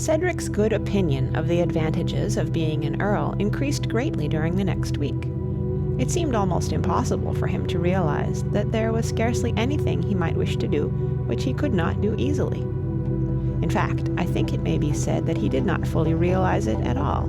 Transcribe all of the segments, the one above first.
Cedric's good opinion of the advantages of being an earl increased greatly during the next week. It seemed almost impossible for him to realize that there was scarcely anything he might wish to do which he could not do easily. In fact, I think it may be said that he did not fully realize it at all.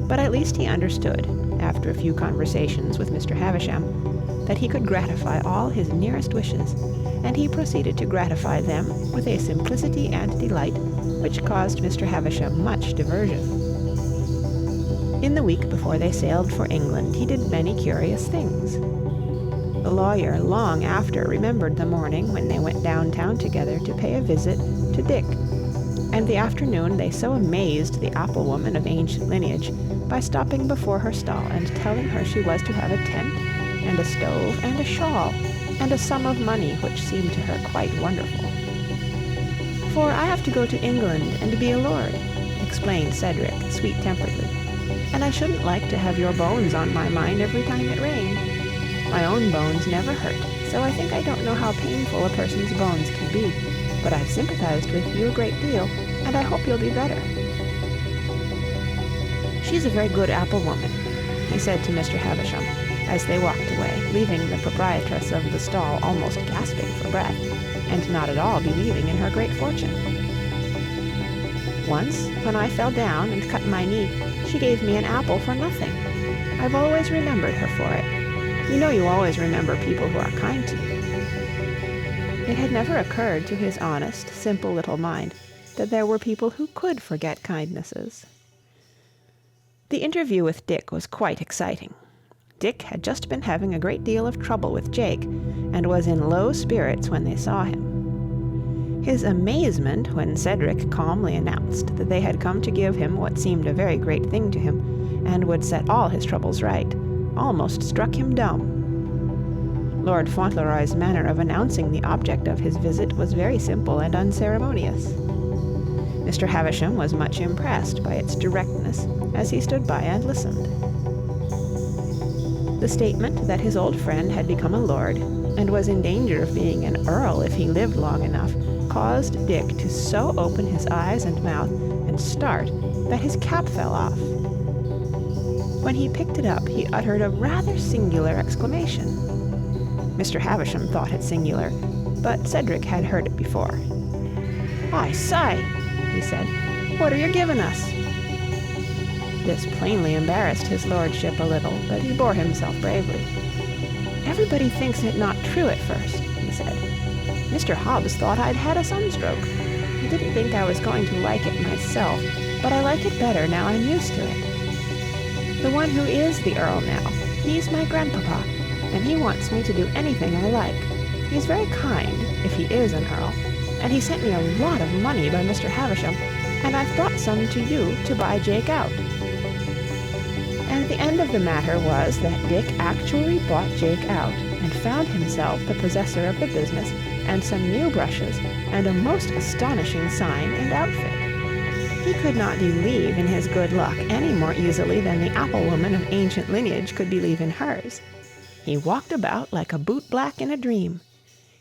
But at least he understood, after a few conversations with Mr. Havisham, that he could gratify all his nearest wishes, and he proceeded to gratify them with a simplicity and delight which caused Mr. Havisham much diversion. In the week before they sailed for England, he did many curious things. The lawyer long after remembered the morning when they went downtown together to pay a visit to Dick, and the afternoon they so amazed the apple-woman of ancient lineage by stopping before her stall and telling her she was to have a tent, and a stove, and a shawl, and a sum of money which seemed to her quite wonderful. "For I have to go to England and be a lord," explained Cedric sweet-temperedly, "and I shouldn't like to have your bones on my mind every time it rained. My own bones never hurt, so I think I don't know how painful a person's bones can be, but I've sympathized with you a great deal, and I hope you'll be better." "She's a very good apple-woman," he said to Mr. Havisham, as they walked away, leaving the proprietress of the stall almost gasping for breath, and not at all believing in her great fortune. "Once, when I fell down and cut my knee, she gave me an apple for nothing. I've always remembered her for it. You know you always remember people who are kind to you." It had never occurred to his honest, simple little mind that there were people who could forget kindnesses. The interview with Dick was quite exciting. Dick had just been having a great deal of trouble with Jake, and was in low spirits when they saw him. His amazement when Cedric calmly announced that they had come to give him what seemed a very great thing to him, and would set all his troubles right, almost struck him dumb. Lord Fauntleroy's manner of announcing the object of his visit was very simple and unceremonious. Mr. Havisham was much impressed by its directness as he stood by and listened. The statement that his old friend had become a lord, and was in danger of being an earl if he lived long enough, caused Dick to so open his eyes and mouth and start that his cap fell off. When he picked it up, he uttered a rather singular exclamation. Mr. Havisham thought it singular, but Cedric had heard it before. "I say," he said, "what are you giving us?" This plainly embarrassed his lordship a little, but he bore himself bravely. "Everybody thinks it not true at first," he said. "Mr. Hobbs thought I'd had a sunstroke. I didn't think I was going to like it myself, but I like it better now I'm used to it. The one who is the Earl now, he's my grandpapa, and he wants me to do anything I like. He's very kind, if he is an Earl, and he sent me a lot of money by Mr. Havisham, and I've brought some to you to buy Jake out." And the end of the matter was that Dick actually bought Jake out, and found himself the possessor of the business, and some new brushes, and a most astonishing sign and outfit. He could not believe in his good luck any more easily than the apple-woman of ancient lineage could believe in hers. He walked about like a boot-black in a dream.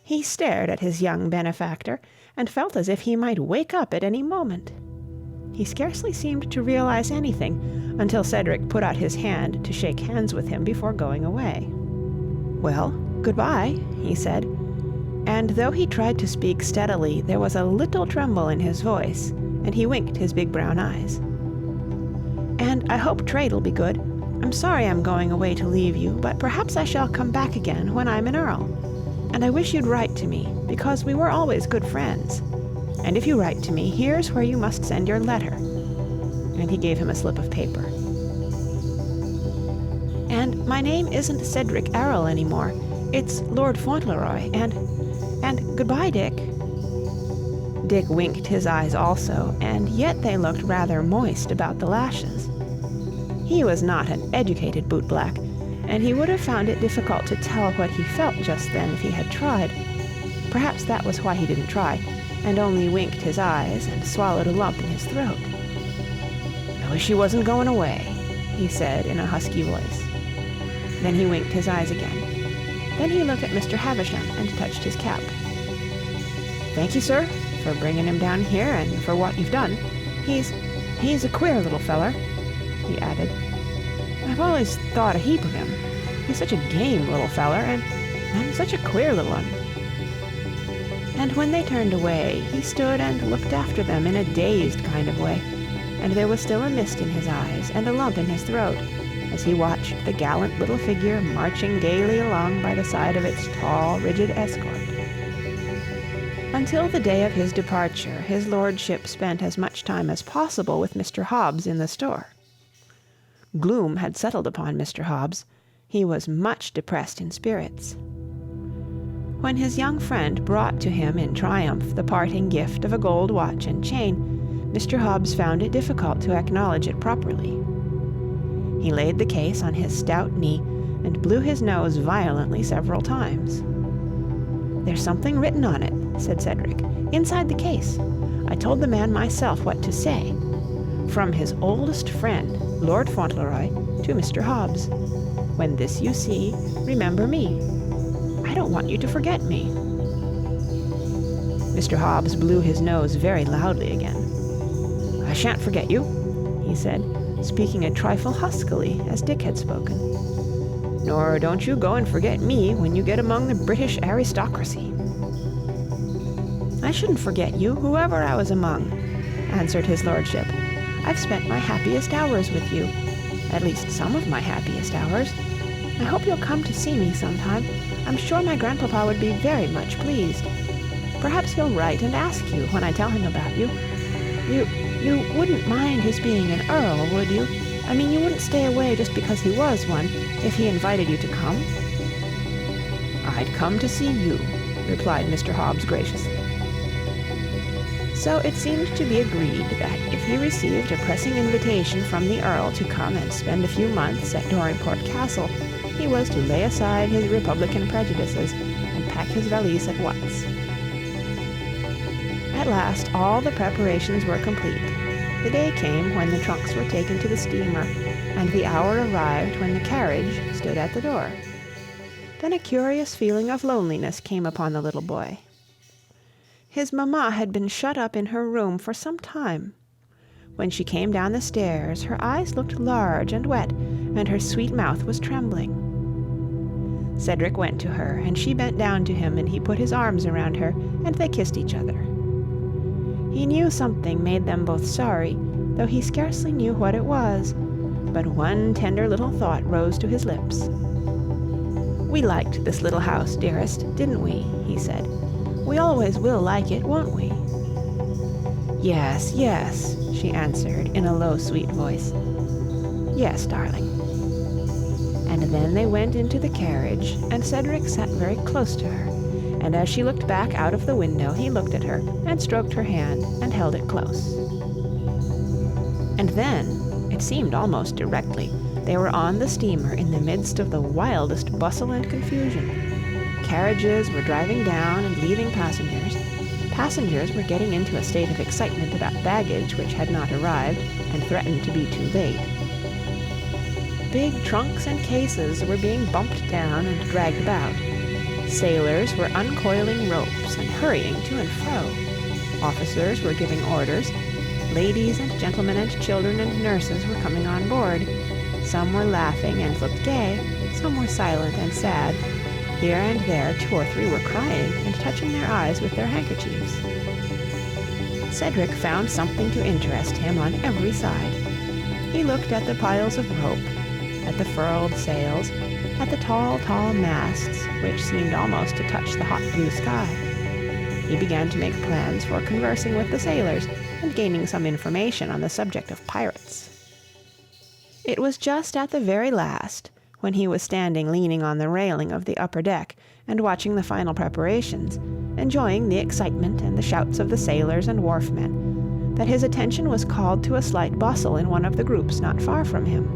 He stared at his young benefactor, and felt as if he might wake up at any moment. He scarcely seemed to realize anything until Cedric put out his hand to shake hands with him before going away. "Well, goodbye," he said, and though he tried to speak steadily, there was a little tremble in his voice, and he winked his big brown eyes. "And I hope trade'll be good. I'm sorry I'm going away to leave you, but perhaps I shall come back again when I'm an earl. And I wish you'd write to me, because we were always good friends. And if you write to me, here's where you must send your letter." And he gave him a slip of paper. "And my name isn't Cedric Errol anymore. It's Lord Fauntleroy, and goodbye, Dick." Dick winked his eyes also, and yet they looked rather moist about the lashes. He was not an educated bootblack, and he would have found it difficult to tell what he felt just then if he had tried. Perhaps that was why he didn't try, and only winked his eyes and swallowed a lump in his throat. "I wish he wasn't going away," he said in a husky voice. Then he winked his eyes again. Then he looked at Mr. Havisham and touched his cap. "Thank you, sir, for bringing him down here and for what you've done. He's a queer little feller," he added. "I've always thought a heap of him. He's such a game little feller, and such a queer little one." And when they turned away, he stood and looked after them in a dazed kind of way, and there was still a mist in his eyes and a lump in his throat, as he watched the gallant little figure marching gaily along by the side of its tall, rigid escort. Until the day of his departure, his lordship spent as much time as possible with Mr. Hobbs in the store. Gloom had settled upon Mr. Hobbs. He was much depressed in spirits. When his young friend brought to him in triumph the parting gift of a gold watch and chain, Mr. Hobbs found it difficult to acknowledge it properly. He laid the case on his stout knee and blew his nose violently several times. "There's something written on it," said Cedric, "inside the case. I told the man myself what to say. From his oldest friend, Lord Fauntleroy, to Mr. Hobbs. When this you see, remember me. I don't want you to forget me." Mr. Hobbs blew his nose very loudly again. "I shan't forget you," he said, speaking a trifle huskily, as Dick had spoken. "Nor don't you go and forget me when you get among the British aristocracy." "I shouldn't forget you, whoever I was among," answered his lordship. "I've spent my happiest hours with you, at least some of my happiest hours. I hope you'll come to see me sometime. I'm sure my grandpapa would be very much pleased. Perhaps he'll write and ask you when I tell him about you. You wouldn't mind his being an earl, would you? I mean, you wouldn't stay away just because he was one, if he invited you to come?" "I'd come to see you," replied Mr. Hobbs graciously. So it seemed to be agreed that if he received a pressing invitation from the Earl to come and spend a few months at Dorincourt Castle, he was to lay aside his Republican prejudices and pack his valise at once. At last all the preparations were complete. The day came when the trunks were taken to the steamer, and the hour arrived when the carriage stood at the door. Then a curious feeling of loneliness came upon the little boy. His mamma had been shut up in her room for some time. When she came down the stairs, her eyes looked large and wet, and her sweet mouth was trembling. Cedric went to her, and she bent down to him, and he put his arms around her, and they kissed each other. He knew something made them both sorry, though he scarcely knew what it was, but one tender little thought rose to his lips. "We liked this little house, dearest, didn't we?" he said. "We always will like it, won't we?" "Yes, yes," she answered in a low, sweet voice. "Yes, darling." And then they went into the carriage, and Cedric sat very close to her, and as she looked back out of the window, he looked at her and stroked her hand and held it close. And then, it seemed almost directly, they were on the steamer in the midst of the wildest bustle and confusion. Carriages were driving down and leaving passengers. Passengers were getting into a state of excitement about baggage which had not arrived and threatened to be too late. Big trunks and cases were being bumped down and dragged about. Sailors were uncoiling ropes and hurrying to and fro. Officers were giving orders. Ladies and gentlemen and children and nurses were coming on board. Some were laughing and looked gay. Some were silent and sad. Here and there 2 or 3 were crying and touching their eyes with their handkerchiefs. Cedric found something to interest him on every side. He looked at the piles of rope, at the furled sails, at the tall, tall masts, which seemed almost to touch the hot blue sky. He began to make plans for conversing with the sailors and gaining some information on the subject of pirates. It was just at the very last, when he was standing leaning on the railing of the upper deck and watching the final preparations, enjoying the excitement and the shouts of the sailors and wharfmen, that his attention was called to a slight bustle in one of the groups not far from him.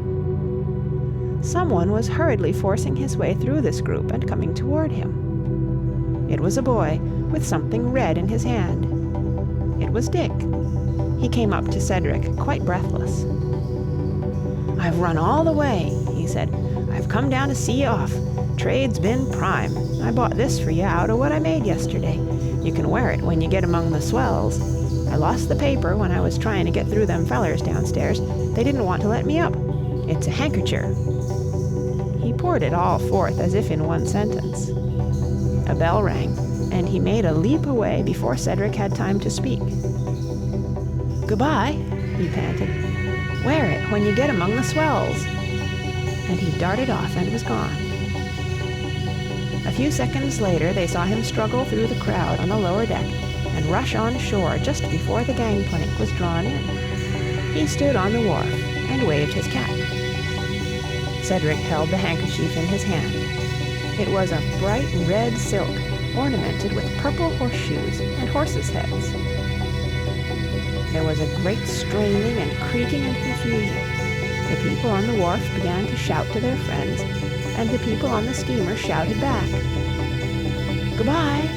Someone was hurriedly forcing his way through this group and coming toward him. It was a boy with something red in his hand. It was Dick. He came up to Cedric, quite breathless. "I've run all the way," he said. "I've come down to see you off. Trade's been prime. I bought this for you out of what I made yesterday. You can wear it when you get among the swells. I lost the paper when I was trying to get through them fellers downstairs. They didn't want to let me up. It's a handkercher." He poured it all forth as if in one sentence. A bell rang, and he made a leap away before Cedric had time to speak. "Goodbye," he panted. "Wear it when you get among the swells." And he darted off and was gone. A few seconds later they saw him struggle through the crowd on the lower deck and rush on shore just before the gangplank was drawn in. He stood on the wharf and waved his cap. Cedric held the handkerchief in his hand. It was of bright red silk, ornamented with purple horseshoes and horses' heads. There was a great straining and creaking and confusion. The people on the wharf began to shout to their friends, and the people on the steamer shouted back. "Goodbye,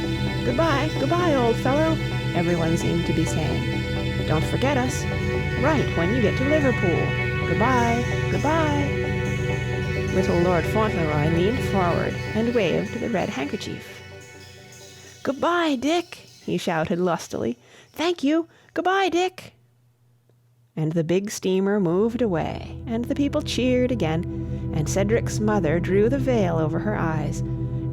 goodbye, goodbye, old fellow," everyone seemed to be saying. "Don't forget us. Write when you get to Liverpool. Goodbye, goodbye." Little Lord Fauntleroy leaned forward and waved the red handkerchief. "Goodbye, Dick," he shouted lustily. "Thank you. Goodbye, Dick." And the big steamer moved away, and the people cheered again, and Cedric's mother drew the veil over her eyes,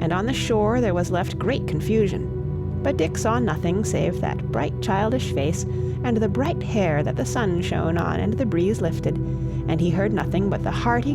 and on the shore there was left great confusion. But Dick saw nothing save that bright childish face, and the bright hair that the sun shone on and the breeze lifted, and he heard nothing but the hearty